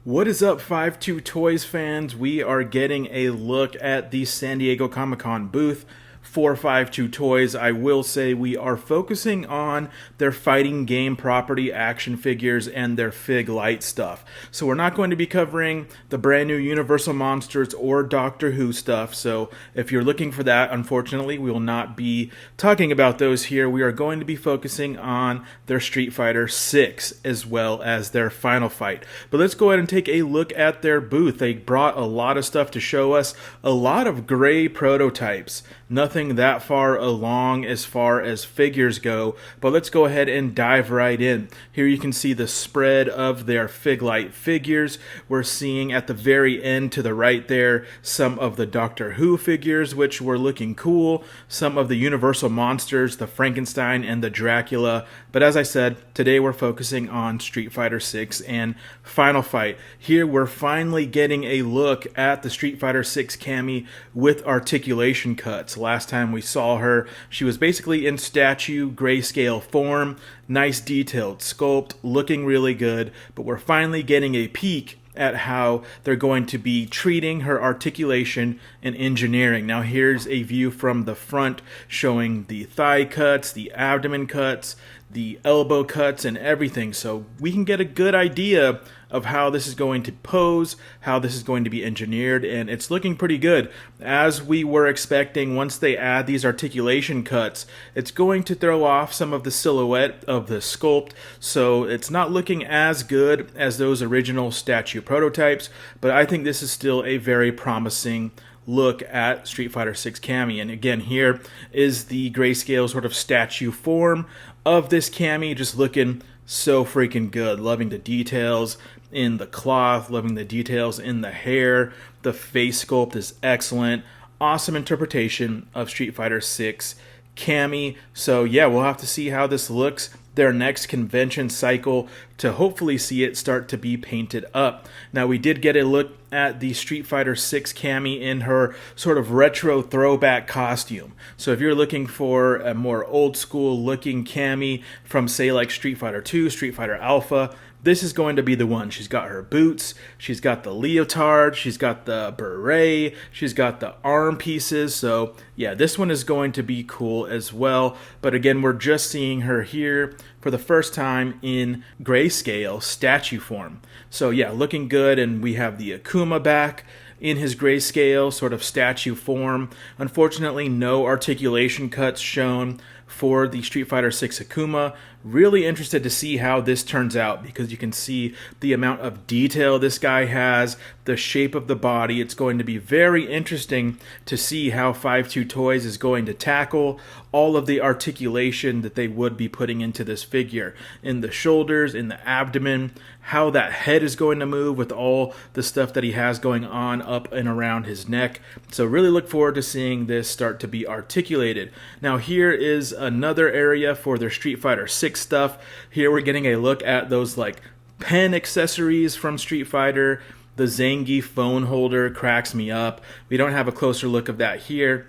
What is up, 52 Toys fans? We are getting a look at the San Diego Comic-Con booth for 52 Toys. I will say we are focusing on their fighting game property action figures and their Fig Light stuff. So we're not going to be covering the brand new Universal Monsters or Doctor Who stuff. So if you're looking for that, unfortunately, we will not be talking about those here. We are going to be focusing on their Street Fighter 6 as well as their Final Fight. But let's go ahead and take a look at their booth. They brought a lot of stuff to show us, a lot of gray prototypes. Nothing that far along as far as figures go, but let's go ahead and dive right in. Here you can see the spread of their Fig Light figures. We're seeing at the very end to the right there some of the Doctor Who figures, which were looking cool, some of the Universal Monsters, the Frankenstein and the Dracula, but as I said, today we're focusing on Street Fighter 6 and Final Fight. Here we're finally getting a look at the Street Fighter 6 Cammy with articulation cuts. Last time we saw her, she was basically in statue grayscale form, nice detailed sculpt, looking really good, but we're finally getting a peek at how they're going to be treating her articulation and engineering. Now here's a view from the front showing the thigh cuts, the abdomen cuts, the elbow cuts, and everything, so we can get a good idea of how this is going to pose, how this is going to be engineered, and it's looking pretty good. As we were expecting, once they add these articulation cuts, it's going to throw off some of the silhouette of the sculpt, so it's not looking as good as those original statue prototypes, but I think this is still a very promising look at Street Fighter 6 Cammy. And again, here is the grayscale sort of statue form of this Cammy, just looking so freaking good. Loving the details in the cloth, loving the details in the hair. The face sculpt is excellent. Awesome interpretation of Street Fighter 6 Cammy. So yeah, we'll have to see how this looks their next convention cycle to hopefully see it start to be painted up. Now we did get a look at the Street Fighter 6 Cammy in her sort of retro throwback costume. So if you're looking for a more old school looking Cammy from say like Street Fighter 2, Street Fighter Alpha, this is going to be the one. She's got her boots, she's got the leotard, she's got the beret, she's got the arm pieces. So yeah, this one is going to be cool as well. But again, we're just seeing her here for the first time in grayscale statue form. So yeah, looking good, and we have the Akuma back in his grayscale sort of statue form. Unfortunately, no articulation cuts shown for the Street Fighter 6 Akuma. Really interested to see how this turns out, because you can see the amount of detail this guy has, the shape of the body. It's going to be very interesting to see how 52 Toys is going to tackle all of the articulation that they would be putting into this figure. In the shoulders, in the abdomen, how that head is going to move with all the stuff that he has going on up and around his neck. So really look forward to seeing this start to be articulated. Now here is another area for their Street Fighter 6 stuff. Here we're getting a look at those like pen accessories from Street Fighter. The Zangief phone holder cracks me up. We don't have a closer look of that here,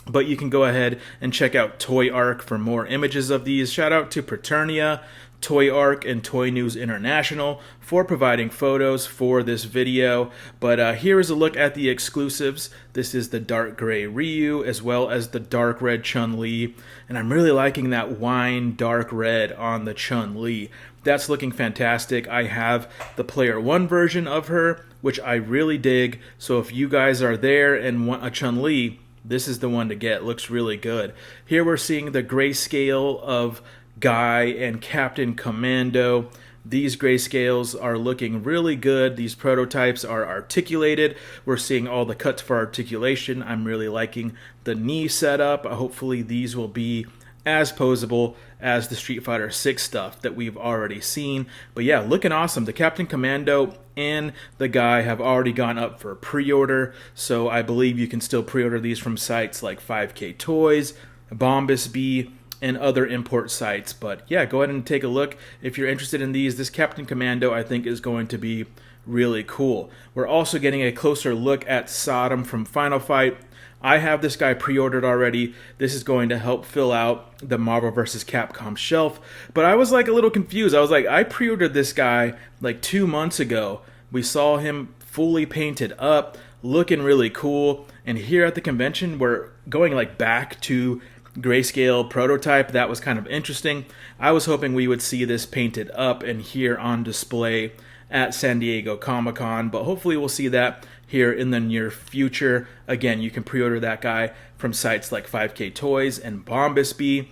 but you can go ahead and check out Toy Arc for more images of these. Shout out to Preternia, Toy Arc, and Toy News International for providing photos for this video. But here is a look at the exclusives. This is the dark gray Ryu as well as the dark red Chun-Li, and I'm really liking that wine dark red on the Chun-Li. That's looking fantastic. I have the Player 1 version of her, which I really dig, so if you guys are there and want a Chun-Li, this is the one to get. Looks really good. Here we're seeing the grayscale of Guy and Captain Commando. These grayscales are looking really good. These prototypes are articulated. We're seeing all the cuts for articulation. I'm really liking the knee setup. Hopefully these will be as posable as the Street Fighter 6 stuff that we've already seen. But yeah, looking awesome. The Captain Commando and the Guy have already gone up for pre-order, so I believe you can still pre-order these from sites like 5K Toys, Bombus Bee, and other import sites. But yeah, go ahead and take a look if you're interested in these. This Captain Commando I think is going to be really cool. We're also getting a closer look at Sodom from Final Fight. I have this guy pre-ordered already. This is going to help fill out the Marvel vs. Capcom shelf. But I was like a little confused. I was like, I pre-ordered this guy like 2 months ago. We saw him fully painted up, looking really cool. And here at the convention, we're going like back to grayscale prototype. That was kind of interesting. I was hoping we would see this painted up and here on display at San Diego Comic-Con, but hopefully we'll see that here in the near future. Again, you can pre-order that guy from sites like 5K Toys and Bombas Bee.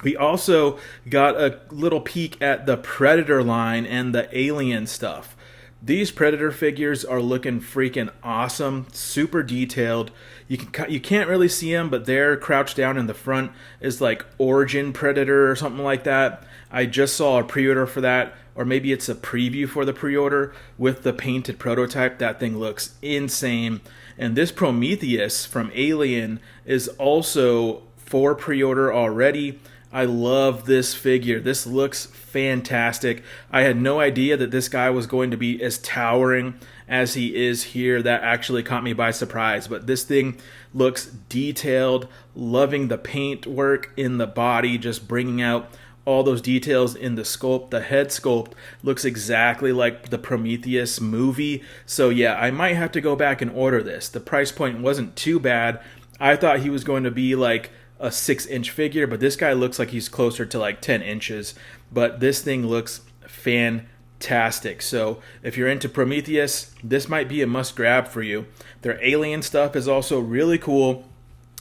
We also got a little peek at the Predator line and the Alien stuff. These Predator figures are looking freaking awesome, super detailed. You can't really see them, but they're crouched down in the front is like Origin Predator or something like that. I just saw a pre-order for that, or maybe it's a preview for the pre-order with the painted prototype. That thing looks insane. And this Prometheus from Alien is also for pre-order already. I love this figure. This looks fantastic. I had no idea that this guy was going to be as towering as he is here. That actually caught me by surprise. But this thing looks detailed. Loving the paint work in the body, just bringing out all those details in the sculpt. The head sculpt looks exactly like the Prometheus movie. So yeah, I might have to go back and order this. The price point wasn't too bad. I thought he was going to be like a 6-inch figure, but this guy looks like he's closer to like 10 inches. But this thing looks fantastic. So if you're into Prometheus, this might be a must grab for you. Their Alien stuff is also really cool,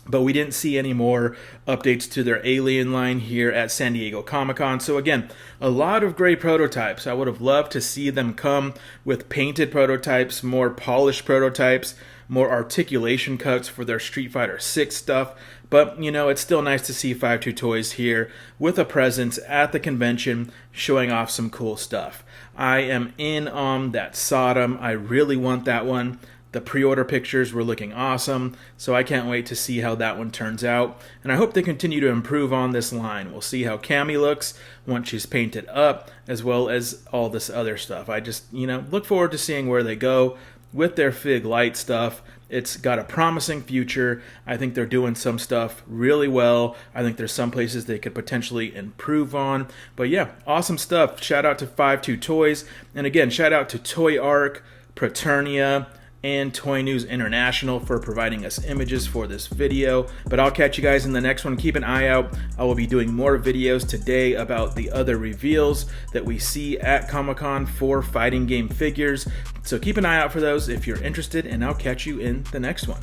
but we didn't see any more updates to their Alien line here at San Diego Comic-Con. So again, a lot of great prototypes. I would have loved to see them come with painted prototypes, more polished prototypes, more articulation cuts for their Street Fighter 6 stuff. But, you know, it's still nice to see 52 Toys here with a presence at the convention showing off some cool stuff. I am in on that Sodom. I really want that one. The pre-order pictures were looking awesome, so I can't wait to see how that one turns out. And I hope they continue to improve on this line. We'll see how Cammy looks once she's painted up, as well as all this other stuff. I just, look forward to seeing where they go with their Fig Light stuff. It's got a promising future. I think they're doing some stuff really well. I think there's some places they could potentially improve on. But yeah, awesome stuff. Shout out to 52 Toys. And again, shout out to Toy Arc, Praeternia, and Toy News International for providing us images for this video. But I'll catch you guys in the next one. Keep an eye out. I will be doing more videos today about the other reveals that we see at Comic-Con for fighting game figures. So keep an eye out for those if you're interested, and I'll catch you in the next one.